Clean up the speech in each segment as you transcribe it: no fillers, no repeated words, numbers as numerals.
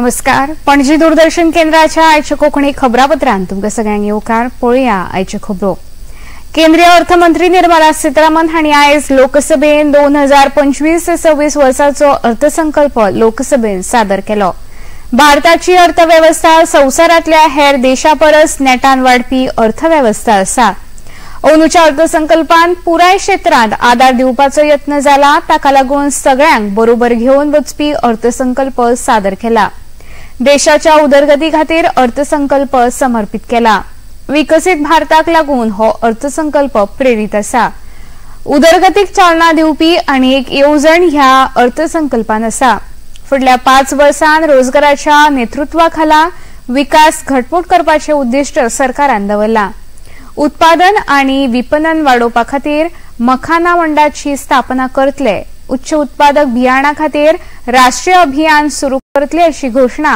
नमस्कार. पणजी दूरदर्शन केंद्राच्या आयच्या कोकणी खबरापत्रांत तुमकां सगळ्यांक येवकार. पळोवया आयच्यो खबरो. केंद्रीय अर्थमंत्री निर्मला सीतारामन हांणी आयज लोकसभेत 2025-26 वर्साचो अर्थसंकल्प लोकसभेत सादर केलो. भारताची अर्थव्यवस्था संवसारांतल्या हेर देशांपरस नेटान वाडपी अर्थव्यवस्था आसा. अंदूच्या अर्थसंकल्पान पुराय क्षेत्रांत आदार दिवपाचो यत्न जाला. ताका लागून सगळ्यांक बरोबर घेवन वचपी अर्थसंकल्प सादर केला. देशाच्या उदरगती खातीर अर्थसंकल्प समर्पित केला. विकसीत भारताक लागून हो अर्थसंकल्प प्रेरीत आसा. उदरगतीक चालना दिवपी आनी एक येवजण ह्या अर्थसंकल्पान आसा. फुडल्या 5 वर्सांत रोजगाराच्या नेतृत्वाखाला विकास घटमूट करपाचें उद्दिष्ट सरकारान दवरला. उत्पादन आनी विपणन वाडोवपा खातीर मखाना मंडळाची स्थापना करतले. उच्च उत्पादक बियाणा खातीर राष्ट्रीय अभियान सुरू करतले अशी घोषणा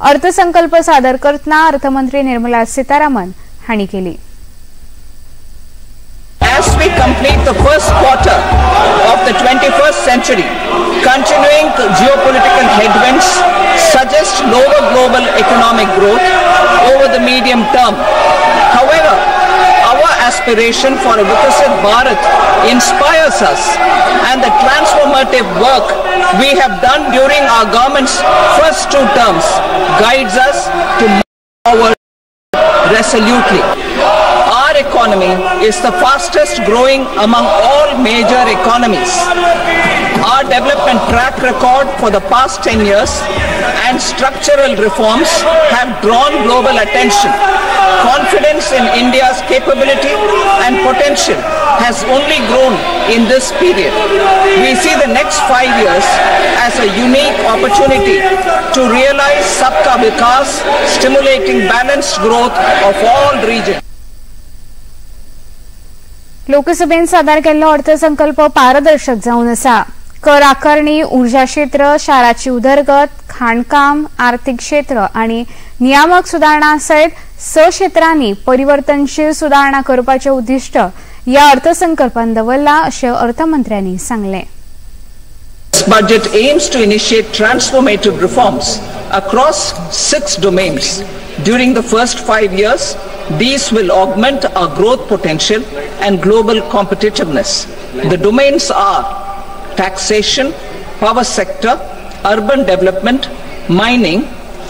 अर्थसंकल्प सादर करतना अर्थमंत्री निर्मला सीतारामन हांणी केली. As we complete the first quarter of the 21st century, continuing geopolitical headwinds suggest lower global economic growth over the medium term. However, our aspiration for a Vikasit Bharat inspires us, and the transformative work we have done during our government's first 2 terms guides us to move forward resolutely. Our economy is the fastest growing among all major economies. Our development track record for the past 10 years and structural reforms have drawn global attention. Confidence in India's capability and potential has only grown in this period. We see the next 5 years as a unique opportunity to realize Sabka Vikas, stimulating balanced growth of all regions. लोकसभेन सादर केल्लो अर्थसंकल्प पारदर्शक जावन आसा. कर आकारणी, उर्जा क्षेत्र, शाराची उदरगत, खाणकाम, आर्थीक क्षेत्र आनी नियामक सुदारणा सयत 6 क्षेत्रांनी परिवर्तनशील सुदारणा करपाचें उद्दिष्ट ह्या अर्थसंकल्पान दवरला अशें अर्थमंत्र्यांनी सांगलें. This budget aims to initiate transformative reforms across 6 domains. During the first 5 years, these will augment our growth potential and global competitiveness. The domains are taxation, power sector, urban development, mining,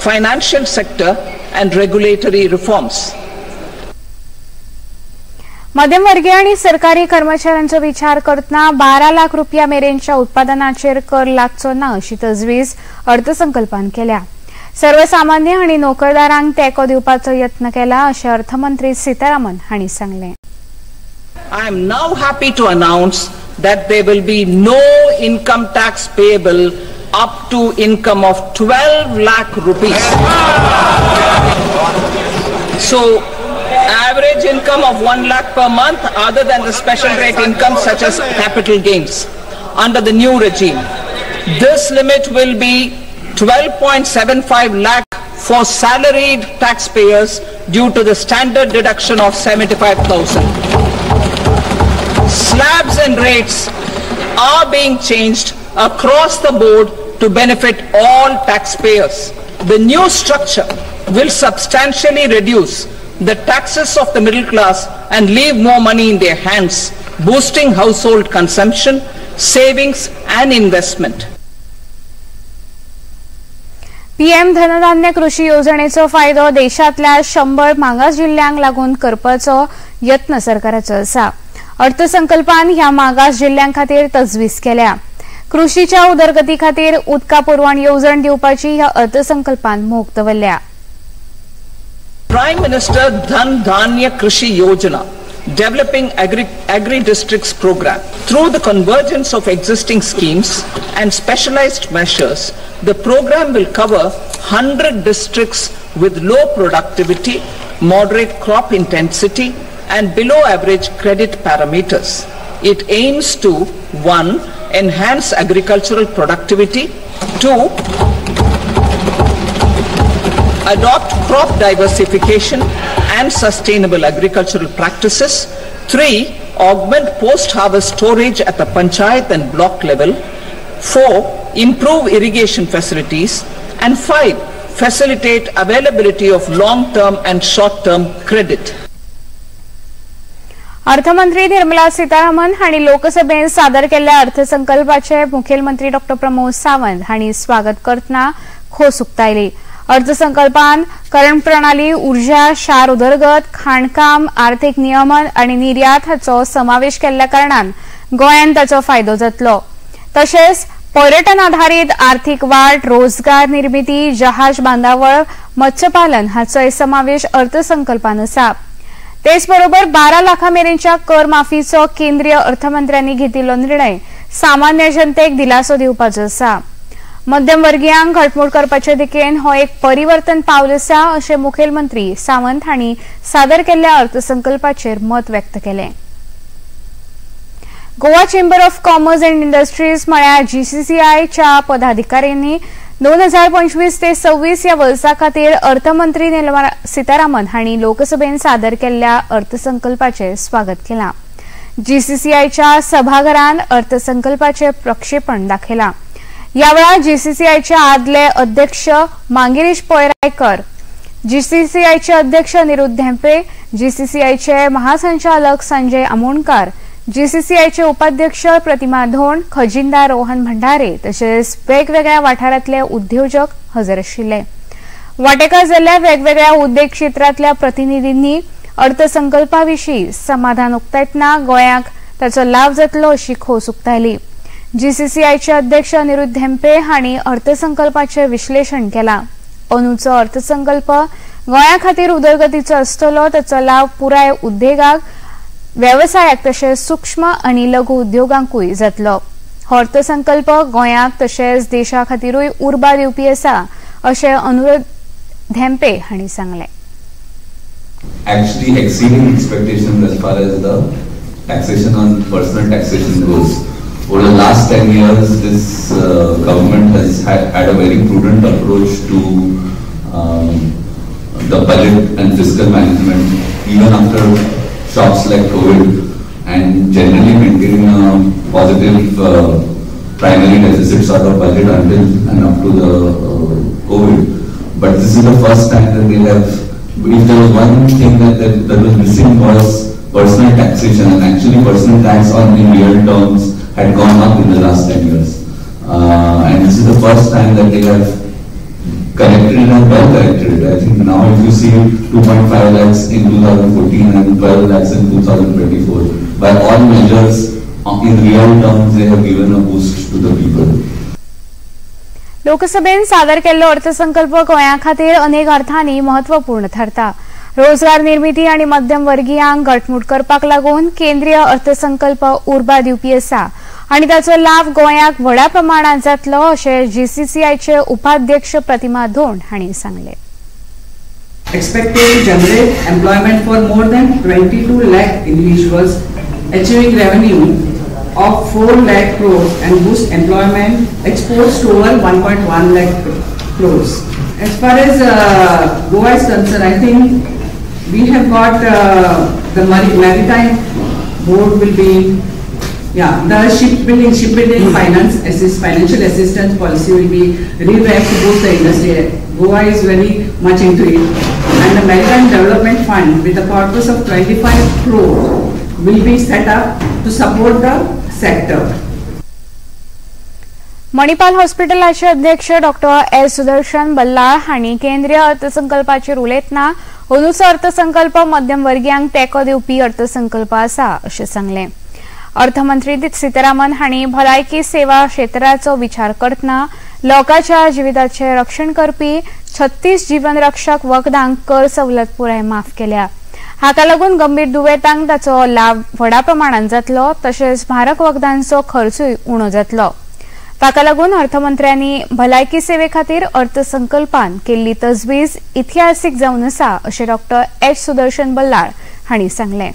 financial sector and regulatory reforms. मध्यमवर्गीय आणि सरकारी कर्मचाऱ्यांचो विचार करतना 12 लाख रुपया मेरेनच्या उत्पादनाचेर कर लागचो ना अशी तजवीज अर्थसंकल्पान केल्या. सर्वसामान्य आणि नोकरदारांक तेंको दिवपाचो यत्न केला अशें अर्थमंत्री सीतारामन हांणी सांगलें. I am now happy to announce that there will be no income tax payable up to income of 12 lakh rupees. So, average income of 1 lakh per month other than the special rate income such as capital gains under the new regime. This limit will be 12.75 lakh for salaried taxpayers due to the standard deduction of 75,000. Slabs and rates are being changed across the board to benefit all taxpayers. The new structure will substantially reduce the taxes of the middle class and leave more money in their hands, boosting household consumption, savings and investment. PM धनधान्य कृषी योजनेचो फायदो देशांतल्या 100 मागास जिल्ह्यांक लागून करपाचो यत्न सरकाराचो आसा. अर्थसंकल्पान ह्या मागास जिल्ह्यां खातीर तजवीज केल्या. कृषीच्या उदरगती खातीर उदका पुरवण येवजण दिवपाची ह्या अर्थसंकल्पान मोख दवरल्या. Prime Minister Dhan Dhanya Krishi Yojana, developing agri-districts program. Through the convergence of existing schemes and specialized measures, the program will cover 100 districts with low productivity, moderate crop intensity and below average credit parameters. It aims to 1. Enhance agricultural productivity, 2. Adopt crop diversification and sustainable agricultural practices, 3. Augment post-harvest storage at the panchayat and block level, 4. Improve irrigation facilities, and 5. facilitate availability of long-term and short-term credit. अर्थमंत्री निर्मला सीतारामन हांणी लोकसभेत सादर केल्ल्या अर्थसंकल्पाचे मुखेलमंत्री डॉ प्रमोद सावंत हांणी स्वागत करतना खोस उक्तायली. अर्थसंकल्पान करण प्रणाली, ऊर्जा, शार उदरगत, खाणकाम, आर्थीक नियमन आनी निर्यात हाचो समावेश केल्ल्या कारणान गोंयांत ताचो फायदो जातलो. तशेंच पर्यटन आधारीत आर्थीक वाड, रोजगार निर्मिती, जहाज बांदावळ, मत्स्यपालन हाचोय समावेश अर्थसंकल्पान आसा. तेचबरोबर 12 लाखांमेरेनच्या कर माफीचो केंद्रीय अर्थमंत्र्यांनी घेतिल्लो निर्णय सामान्य जनतेक दिलासो दिवपाचो आसा. मध्यमवर्गीयांक घटमूट करपाचे दिकेन हो एक परिवर्तन पावल आसा अशें मुखेलमंत्री सावंत हांणी सादर केल्ल्या अर्थसंकल्पाचेर मत व्यक्त केलें. Goa chamber of commerce and industries म्हळ्यार GCCIच्या पदाधिकाऱ्यांनी 2025 ते 26 ह्या वर्सा खातीर अर्थमंत्री निर्मला सीतारामन हांणी लोकसभेत सादर केल्ल्या अर्थसंकल्पाचें स्वागत केलां. GCCIच्या सभाघरांत अर्थसंकल्पाचें प्रक्षेपण दाखयलां. ह्या वेळार GCCIचे आदले अध्यक्ष मांगिरीश पळरायकर, GCCIचे अध्यक्ष निरुद धेंपे, GCCIचे महासंचालक संजय आमोणकार, GCCIचे उपाध्यक्ष प्रतिमा धोंड, खजिनदार रोहन भंडारे तशेंच वेगवेगळ्या वाठारांतले उद्योजक हजर आशिल्ले. वांटेकार जाल्ल्या वेगवेगळ्या उद्देग क्षेत्रांतल्या प्रतिनिधींनी अर्थसंकल्पाविशीं समाधान उक्तायतना गोंयाक ताचो लाव जातलो अशी खोस उक्तायली. GCCIचे अध्यक्ष निरुद धेंपे हांणी अर्थसंकल्पाचें विश्लेशण केलां. अंदूचो अर्थसंकल्प गोंया खातीर उदरगतीचो आसतलो. ताचो लाव पुराय उद्देगाक, वेवसायाक तशेंच सूक्ष्म आनी लघु उद्योगांकूय जातलो. हो अर्थसंकल्प गोंयाक तशेंच देशा खातीरूय उर्बा दिवपी आसा अशें अनुरोध धेंपे हांणी सांगलें. Actually exceeding expectations as far as the taxation on personal taxation goes. Over the last 10 years, this government has had a very prudent approach to the budget and fiscal management, even after shocks like COVID, and generally maintaining a positive primary deficit sort of budget until and up to the COVID. But this is the first time that they have, if there was one thing that was missing was personal taxation, and actually personal tax on in real terms had gone up in the last 10 years. And this is the first time that they have corrected it and well corrected it. I think now if you see 2.5 lakhs in 2014 and 12 lakhs in 2024, by all measures, in real terms, they have given a boost to the people. लोकसभेत सादर केल्लो अर्थसंकल्प गोंया खातीर अनेक अर्थांनी महत्वपूर्ण थारता. रोजगार निर्मिती आनी मध्यमवर्गीयांक घटमूट करपाक लागून केंद्रीय अर्थसंकल्प उर्बा दिवपी आसा आनी ताचो लाव गोंयाक व्हडा प्रमाणात जातलो अशें GCCIचे उपाध्यक्ष प्रतिमा धोंड हांणी सांगलें. Expected to generate employment for more than 22 lakh individuals, achieving revenue of 4 lakh crores and boost employment, exports to over 1.1 lakh crores. As far as Goa is concerned, I think we have got the maritime board will be, the shipbuilding financial assistance policy will be revamped to boost the industry. Goa is very much into it, and the maritime development fund with a corpus of 25 crore will be set up to support the sector. Manipal हॉस्पिटलाचे अध्यक्ष डॉ S. Sudarshan Ballal हांणी केंद्रीय अर्थसंकल्पाचेर उलयतना अंदूचो अर्थसंकल्प मध्यमवर्गीयांक तेंको दिवपी अर्थसंकल्प आसा अशें सांगलें. अर्थमंत्री सीतारामन हांणी भलायकी सेवा क्षेत्राचो विचार करतना लोकांच्या जिविताचें रक्षण करपी 36 जीवन रक्षक वखदांक कर सवलत पुराय माफ केल्या. हाका लागून गंभीर दुयेंतांक ताचो लाव व्हडा प्रमाणात जातलो. तशेंच म्हारग वखदांचो खर्चूय उणो जातलो. ताका लागून अर्थमंत्र्यांनी भलायकी सेवे खातीर अर्थसंकल्पान केल्ली तजवीज इतिहासीक जावन आसा अशें डॉ S. सुदर्शन बल्लाळ हांणी सांगलें.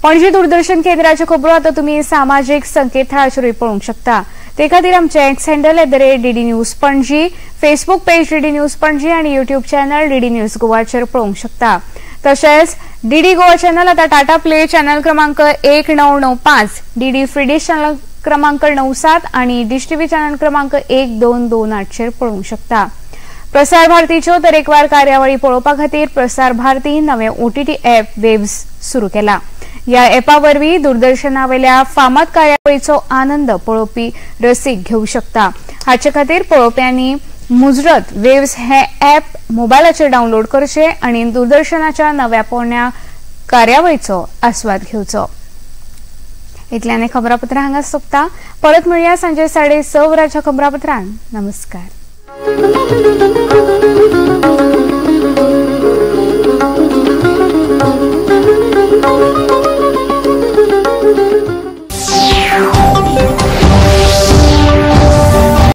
पणजी दूरदर्शन केंद्राच्यो खबरो आतां तुमी सामाजीक संकेतथळाचेरूय पळोवंक शकता. ते खातीर आमचे x handle @DD news Panaji, Facebook page DD news Panaji आनी युट्यूब चॅनल DD न्यूज गोवाचेर पळोवंक शकता. तशेंच DD गोवा चॅनल आतां टाटा प्ले चॅनल क्रमांक 1995, DD फ्री डिश चॅनल क्रमांक 97 आणि डिश टीव्ही चॅनल क्रमांक 1228 चेर पळोवंक शकता. प्रसार भारतीच्यो तरेकवार कार्यावळी पळोवपा खातीर प्रसार भारती नवे OTT ॲप वेव्स सुरू केला। ह्या ॲपा वरवीं दूरदर्शनावेल्या फामाद कार्यावळीचो आनंद पळोवपी रसीक घेवंक शकता। हाचे खातीर पळोवप्यांनी मुजरत वेव्स हे ॲप मोबायलाचेर डावनलोड करचे आनी दूरदर्शनाच्या नव्या पोरण्या कार्यावळीचो आस्वाद घेवचो। इतल्याने खबरापत्र हांगा सोंपता। परत मेळुया सांजे 6:30 वरांच्या खबरापत्रांत। नमस्कार।